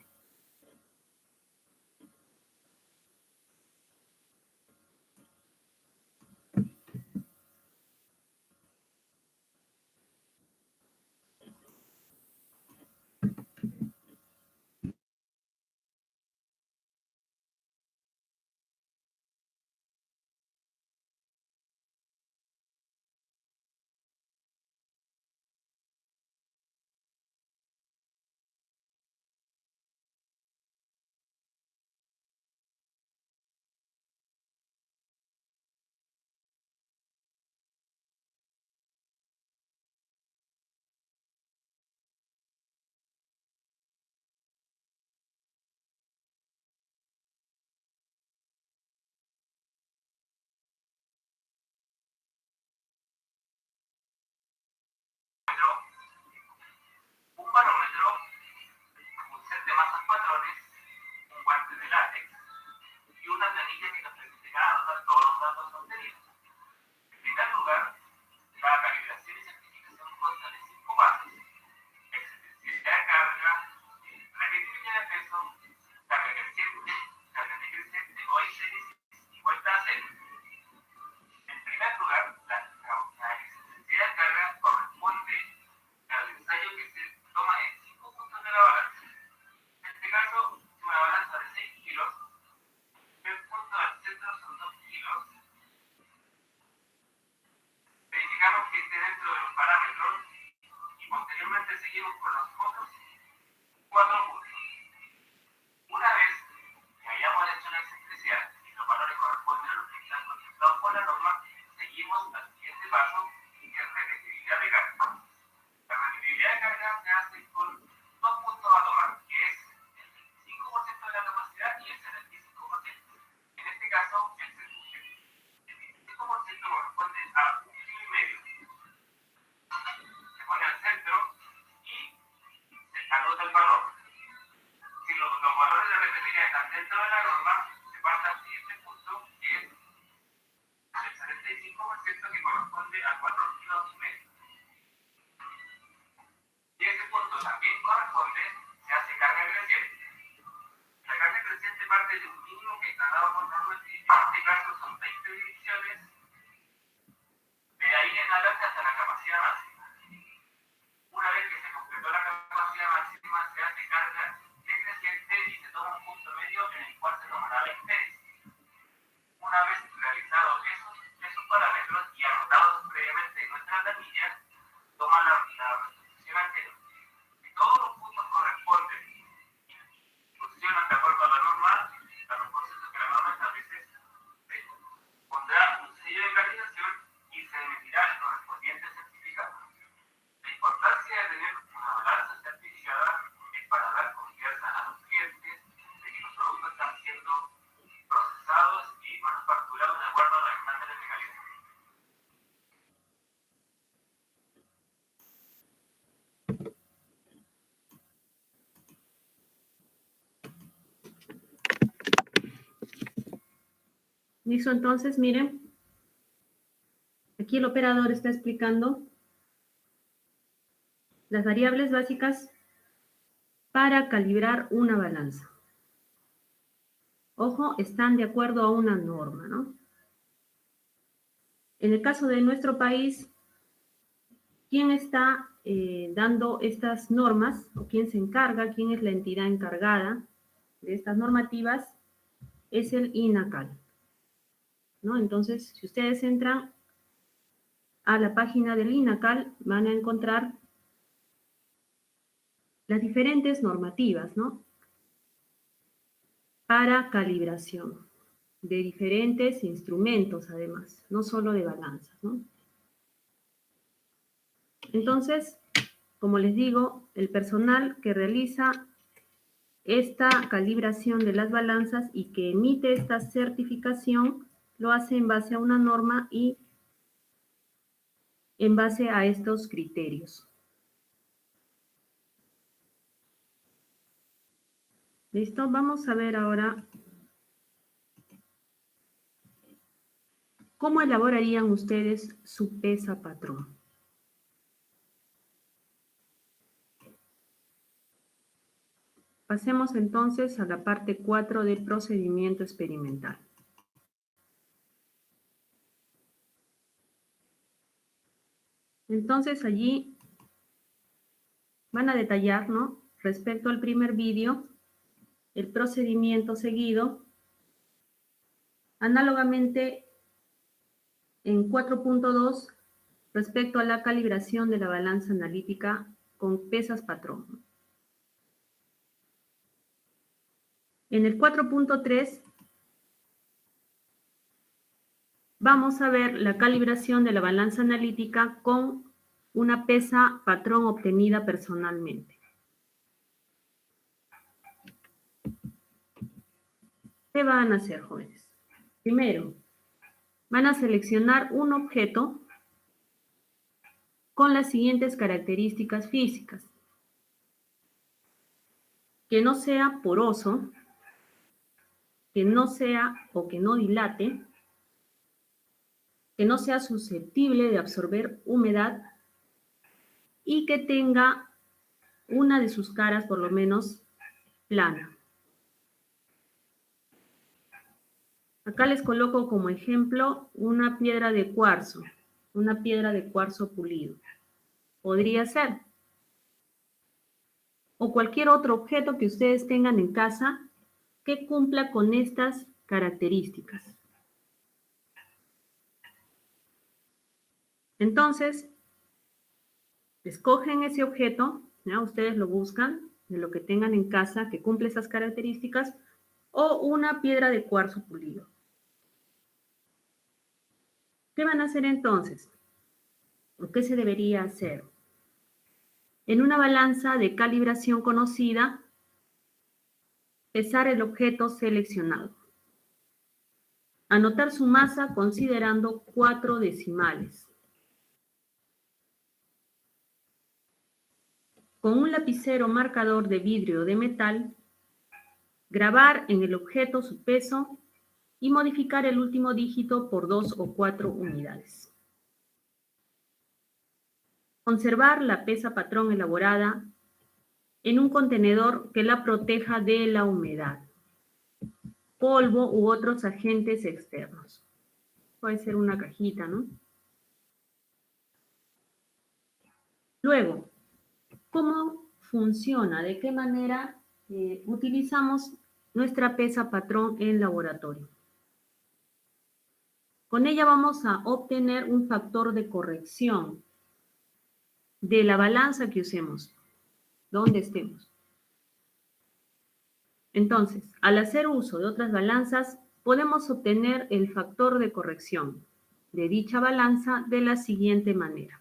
¿Listo? Entonces, miren, aquí el operador está explicando las variables básicas para calibrar una balanza. Ojo, están de acuerdo a una norma, ¿no? En el caso de nuestro país, ¿quién está dando estas normas o quién se encarga, quién es la entidad encargada de estas normativas? Es el INACAL, ¿no? Entonces, si ustedes entran a la página del INACAL, van a encontrar las diferentes normativas, ¿no? Para calibración de diferentes instrumentos, además, no solo de balanzas, ¿no? Entonces, como les digo, el personal que realiza esta calibración de las balanzas y que emite esta certificación lo hace en base a una norma y en base a estos criterios. ¿Listo? Vamos a ver ahora cómo elaborarían ustedes su pesa patrón. Pasemos entonces a la parte 4 del procedimiento experimental. Entonces allí van a detallar, ¿no? Respecto al primer vídeo, el procedimiento seguido. Análogamente, en 4.2, respecto a la calibración de la balanza analítica con pesas patrón. En el 4.3 vamos a ver la calibración de la balanza analítica con una pesa patrón obtenida personalmente. ¿Qué van a hacer, jóvenes? Primero, van a seleccionar un objeto con las siguientes características físicas. Que no sea poroso, que no sea o que no dilate, que no sea susceptible de absorber humedad y que tenga una de sus caras, por lo menos, plana. Acá les coloco como ejemplo una piedra de cuarzo pulido. Podría ser. O cualquier otro objeto que ustedes tengan en casa que cumpla con estas características. Entonces, escogen ese objeto, ¿ya? Ustedes lo buscan de lo que tengan en casa que cumple esas características, o una piedra de cuarzo pulido. ¿Qué van a hacer entonces? ¿O qué se debería hacer? En una balanza de calibración conocida, pesar el objeto seleccionado. Anotar su masa considerando 4 decimales. Con un lapicero marcador de vidrio o de metal, grabar en el objeto su peso y modificar el último dígito por 2 o 4 unidades. Conservar la pesa patrón elaborada en un contenedor que la proteja de la humedad, polvo u otros agentes externos. Puede ser una cajita, ¿no? Luego, ¿cómo funciona? ¿De qué manera utilizamos nuestra pesa patrón en laboratorio? Con ella vamos a obtener un factor de corrección de la balanza que usemos, donde estemos. Entonces, al hacer uso de otras balanzas, podemos obtener el factor de corrección de dicha balanza de la siguiente manera.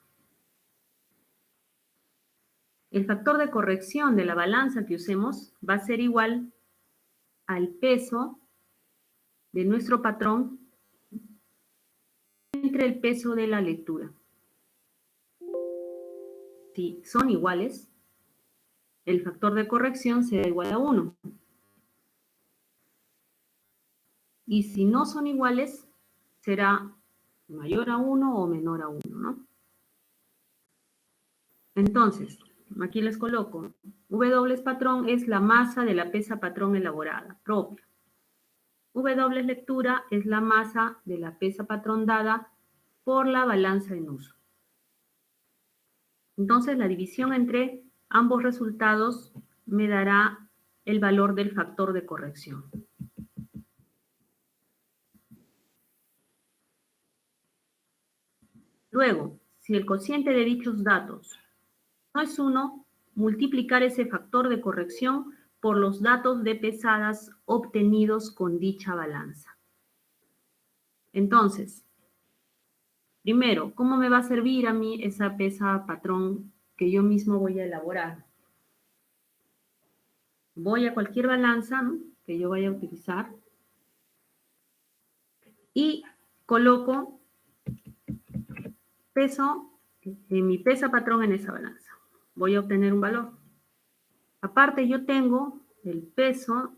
El factor de corrección de la balanza que usemos va a ser igual al peso de nuestro patrón entre el peso de la lectura. Si son iguales, el factor de corrección será igual a 1. Y si no son iguales, será mayor a 1 o menor a 1, ¿no? Entonces, aquí les coloco, W patrón es la masa de la pesa patrón elaborada, propia. W lectura es la masa de la pesa patrón dada por la balanza en uso. Entonces, la división entre ambos resultados me dará el valor del factor de corrección. Luego, si el cociente de dichos datos no es 1, multiplicar ese factor de corrección por los datos de pesadas obtenidos con dicha balanza. Entonces, primero, ¿cómo me va a servir a mí esa pesa patrón que yo mismo voy a elaborar? Voy a cualquier balanza, ¿no?, que yo vaya a utilizar y coloco peso de mi pesa patrón en esa balanza. Voy a obtener un valor. Aparte, yo tengo el peso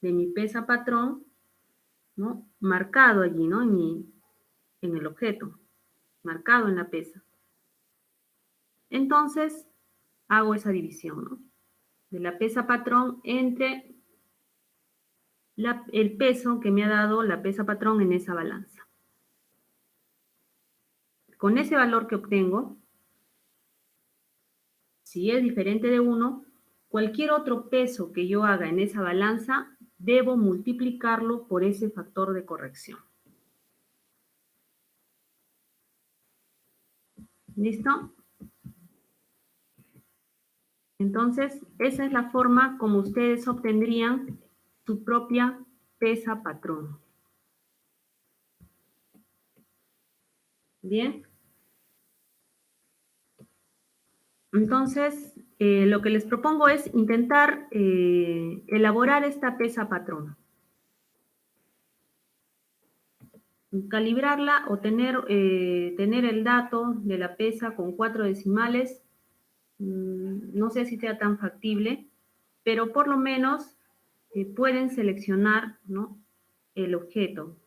de mi pesa patrón, ¿no?, marcado allí, ¿no?, en el objeto, marcado en la pesa. Entonces, hago esa división, ¿no?, de la pesa patrón entre el peso que me ha dado la pesa patrón en esa balanza. Con ese valor que obtengo, si es diferente de 1, cualquier otro peso que yo haga en esa balanza, debo multiplicarlo por ese factor de corrección. ¿Listo? Entonces, esa es la forma como ustedes obtendrían su propia pesa patrón. Bien. Entonces, lo que les propongo es intentar elaborar esta pesa patrón. Calibrarla o tener el dato de la pesa con 4 decimales, no sé si sea tan factible, pero por lo menos pueden seleccionar, ¿no?, el objeto.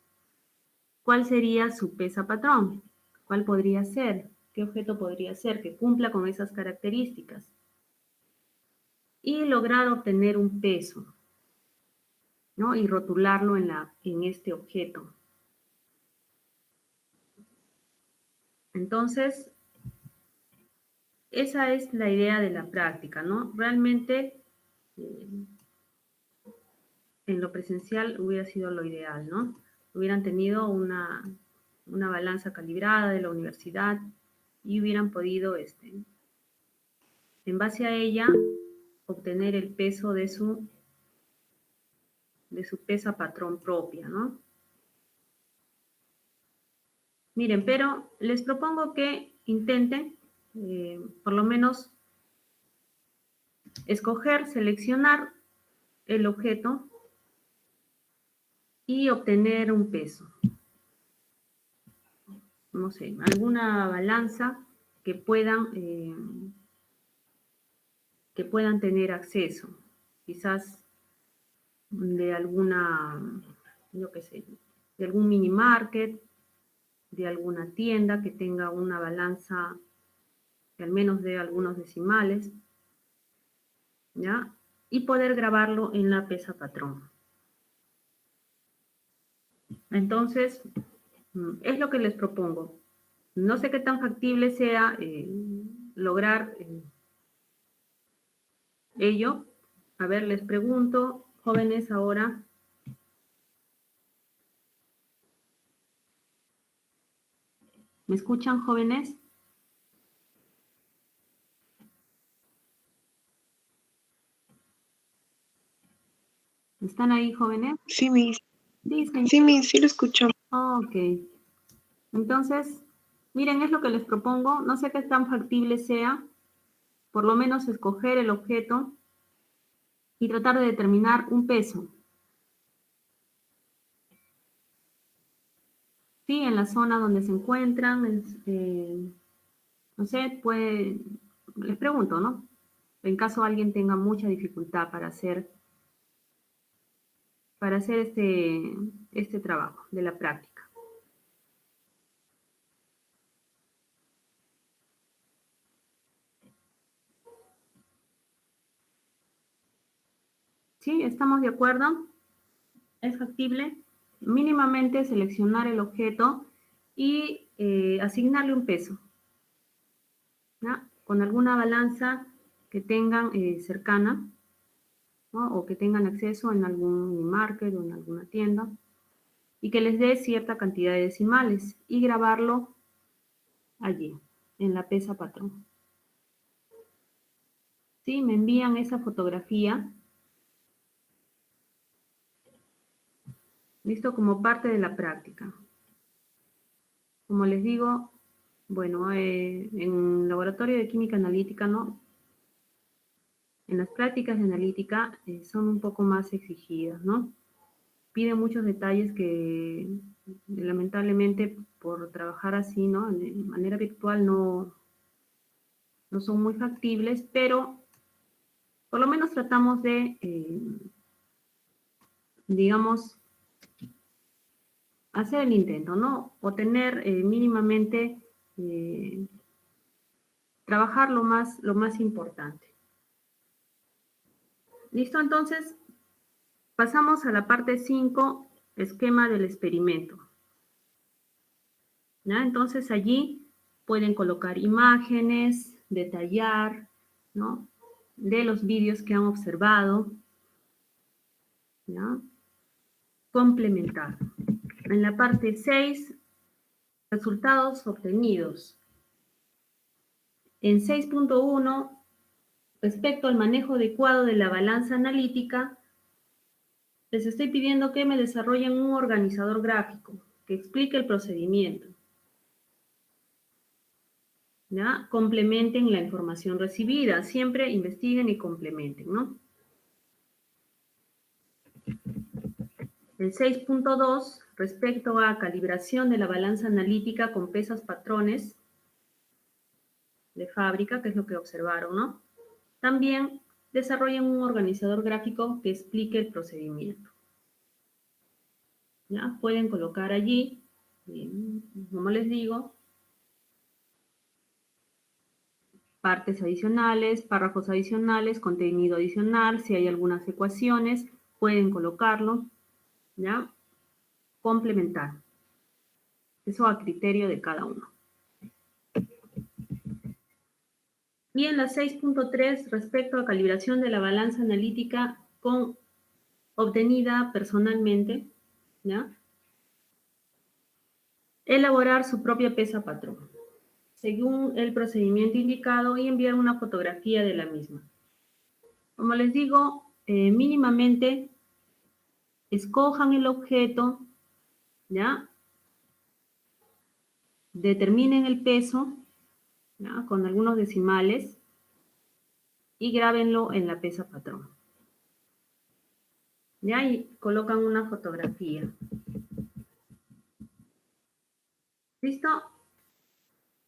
¿Cuál sería su pesa patrón? ¿Cuál podría ser? ¿Qué objeto podría ser que cumpla con esas características? Y lograr obtener un peso, ¿no?, y rotularlo en este objeto. Entonces, esa es la idea de la práctica, ¿no? Realmente, en lo presencial hubiera sido lo ideal, ¿no? Hubieran tenido una balanza calibrada de la universidad y hubieran podido, en base a ella, obtener el peso de su pesa patrón propia, ¿no? Miren, pero les propongo que intenten, por lo menos, escoger, seleccionar el objeto y obtener un peso. No sé, alguna balanza que puedan tener acceso. Quizás de alguna, yo qué sé, de algún mini market, de alguna tienda que tenga una balanza que al menos dé algunos decimales, ¿ya? Y poder grabarlo en la pesa patrón. Entonces, es lo que les propongo. No sé qué tan factible sea lograr ello. A ver, les pregunto, jóvenes, ahora. ¿Me escuchan, jóvenes? ¿Están ahí, jóvenes? Sí, Miss. Dicen. Sí, Miss, sí lo escucho. Ok. Entonces, miren, es lo que les propongo. No sé qué tan factible sea, por lo menos escoger el objeto y tratar de determinar un peso. Sí, en la zona donde se encuentran, no sé, les pregunto, ¿no? En caso alguien tenga mucha dificultad para hacer para hacer este trabajo de la práctica. ¿Sí? ¿Estamos de acuerdo? ¿Es factible? Mínimamente seleccionar el objeto y asignarle un peso, ¿no? Con alguna balanza que tengan cercana, ¿no? O que tengan acceso en algún market o en alguna tienda y que les dé cierta cantidad de decimales y grabarlo allí, en la pesa patrón. ¿Sí? Me envían esa fotografía. Listo, como parte de la práctica. Como les digo, bueno, en laboratorio de química analítica, ¿no? En las prácticas de analítica son un poco más exigidas, ¿no? Piden muchos detalles que lamentablemente por trabajar así, ¿no? De manera virtual no son muy factibles, pero por lo menos tratamos de, digamos, hacer el intento, ¿no? O tener mínimamente, trabajar lo más importante. ¿Listo? Entonces, pasamos a la parte 5, esquema del experimento. ¿Ya? Entonces, allí pueden colocar imágenes, detallar, ¿no? De los vídeos que han observado, ¿ya? Complementar. En la parte 6, resultados obtenidos. En 6.1, respecto al manejo adecuado de la balanza analítica, les estoy pidiendo que me desarrollen un organizador gráfico que explique el procedimiento. ¿Ya? Complementen la información recibida. Siempre investiguen y complementen, ¿no? El 6.2, respecto a calibración de la balanza analítica con pesas patrones de fábrica, que es lo que observaron, ¿no? También desarrollen un organizador gráfico que explique el procedimiento. ¿Ya? Pueden colocar allí, como les digo, partes adicionales, párrafos adicionales, contenido adicional, si hay algunas ecuaciones, pueden colocarlo, ¿ya? Complementar. Eso a criterio de cada uno. Y en la 6.3, respecto a calibración de la balanza analítica obtenida personalmente, ¿ya? Elaborar su propia pesa patrón, según el procedimiento indicado, y enviar una fotografía de la misma. Como les digo, mínimamente escojan el objeto, ¿ya? Determinen el peso, ¿ya? Con algunos decimales y grábenlo en la pesa patrón. ¿Ya? Y colocan una fotografía. ¿Listo?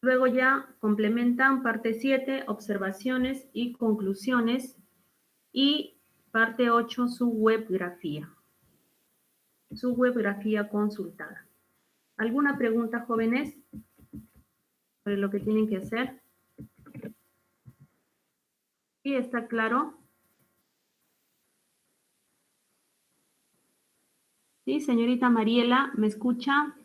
Luego ya complementan parte 7, observaciones y conclusiones, y parte 8, su webgrafía. Su webgrafía consultada. ¿Alguna pregunta, jóvenes, sobre lo que tienen que hacer? ¿Sí está claro? Sí, señorita Mariela, ¿me escucha?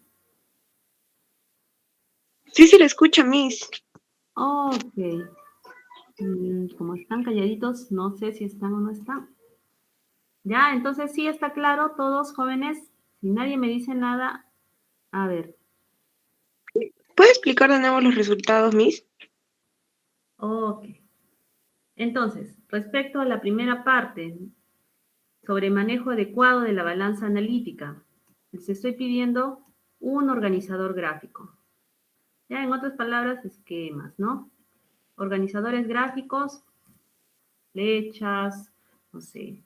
Sí, se le escucha, Miss. Ok. Como están calladitos, no sé si están o no están. Ya, entonces sí está claro, todos jóvenes. Si nadie me dice nada, a ver. ¿Puede explicar de nuevo los resultados, Miss? Ok. Entonces, respecto a la primera parte, sobre manejo adecuado de la balanza analítica, les estoy pidiendo un organizador gráfico. Ya, en otras palabras, esquemas, ¿no? Organizadores gráficos, flechas, no sé,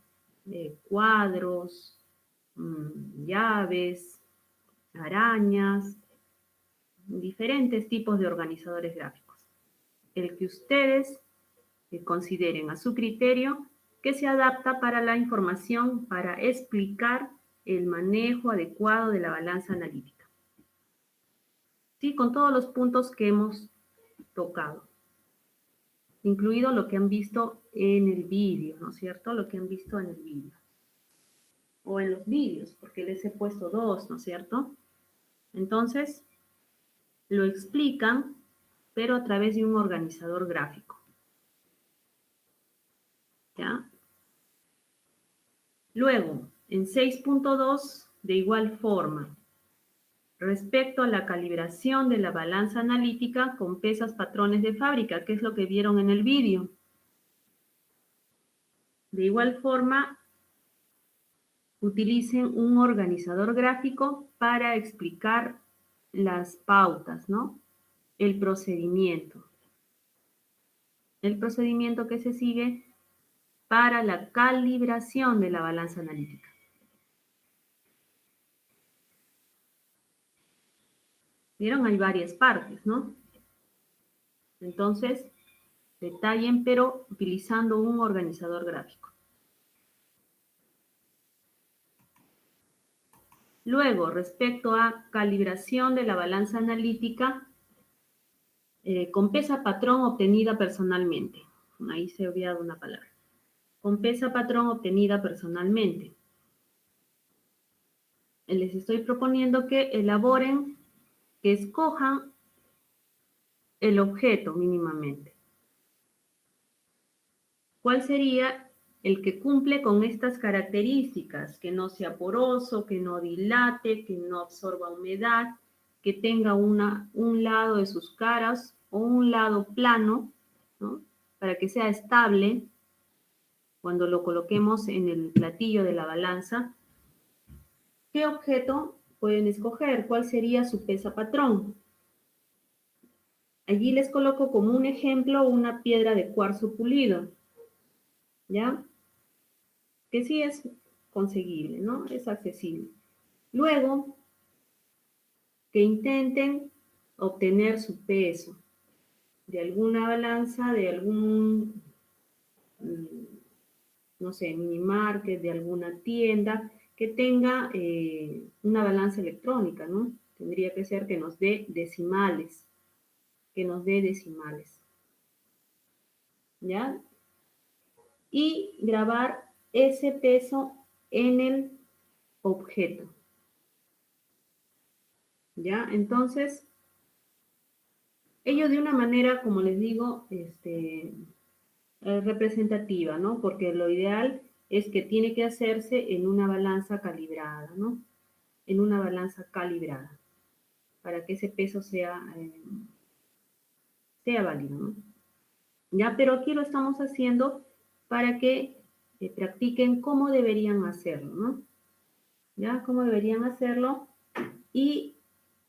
cuadros, llaves, arañas, diferentes tipos de organizadores gráficos. El que ustedes consideren a su criterio que se adapta para la información para explicar el manejo adecuado de la balanza analítica. Sí, con todos los puntos que hemos tocado, incluido lo que han visto en el vídeo, ¿no es cierto? Lo que han visto en el vídeo. O en los vídeos, porque les he puesto dos, ¿no es cierto? Entonces, lo explican, pero a través de un organizador gráfico. ¿Ya? Luego, en 6.2, de igual forma, respecto a la calibración de la balanza analítica con pesas patrones de fábrica, que es lo que vieron en el vídeo. De igual forma, utilicen un organizador gráfico para explicar las pautas, ¿no? El procedimiento. El procedimiento que se sigue para la calibración de la balanza analítica. ¿Vieron? Hay varias partes, ¿no? Entonces, detallen, pero utilizando un organizador gráfico. Luego, respecto a calibración de la balanza analítica con pesa patrón obtenida personalmente. Ahí se ha olvidado una palabra. Con pesa patrón obtenida personalmente. Les estoy proponiendo que elaboren, que escojan el objeto mínimamente. ¿Cuál sería el que cumple con estas características? Que no sea poroso, que no dilate, que no absorba humedad, que tenga un lado de sus caras o un lado plano, ¿no? Para que sea estable cuando lo coloquemos en el platillo de la balanza. ¿Qué objeto pueden escoger? ¿Cuál sería su pesa patrón? Allí les coloco como un ejemplo una piedra de cuarzo pulido, ¿ya? Que sí es conseguible, ¿no? Es accesible. Luego, que intenten obtener su peso de alguna balanza, de algún, no sé, mini market, de alguna tienda que tenga una balanza electrónica, ¿no? Tendría que ser que nos dé decimales, ¿ya? Y grabar ese peso en el objeto, ¿ya? Entonces, ello de una manera, como les digo, representativa, ¿no? Porque lo ideal es que tiene que hacerse en una balanza calibrada, ¿no? En una balanza calibrada, para que ese peso sea válido, ¿no? Ya, pero aquí lo estamos haciendo para que practiquen cómo deberían hacerlo, ¿no? Ya, cómo deberían hacerlo. Y,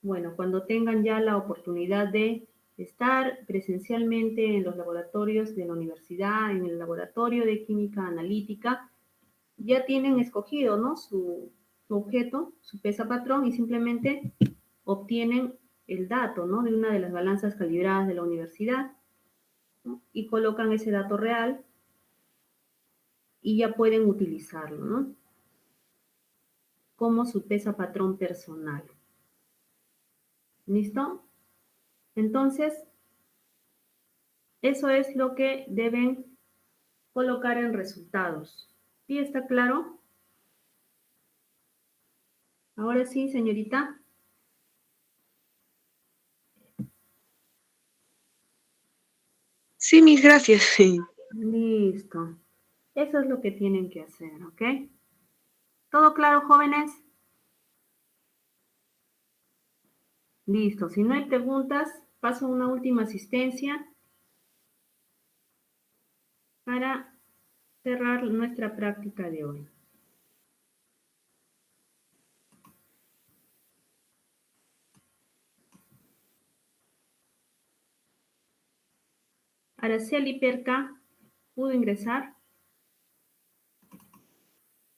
bueno, cuando tengan ya la oportunidad de estar presencialmente en los laboratorios de la universidad, en el laboratorio de química analítica, ya tienen escogido, ¿no? Su objeto, su pesa patrón, y simplemente obtienen el dato, ¿no? De una de las balanzas calibradas de la universidad, ¿no? Y colocan ese dato real y ya pueden utilizarlo, ¿no? Como su pesa patrón personal. ¿Listo? Entonces, eso es lo que deben colocar en resultados. ¿Sí está claro? Ahora sí, señorita. Sí, mis gracias. Listo. Eso es lo que tienen que hacer, ¿ok? ¿Todo claro, jóvenes? Listo. Si no hay preguntas, paso a una última asistencia para cerrar nuestra práctica de hoy. Araceli Perca, ¿pudo ingresar?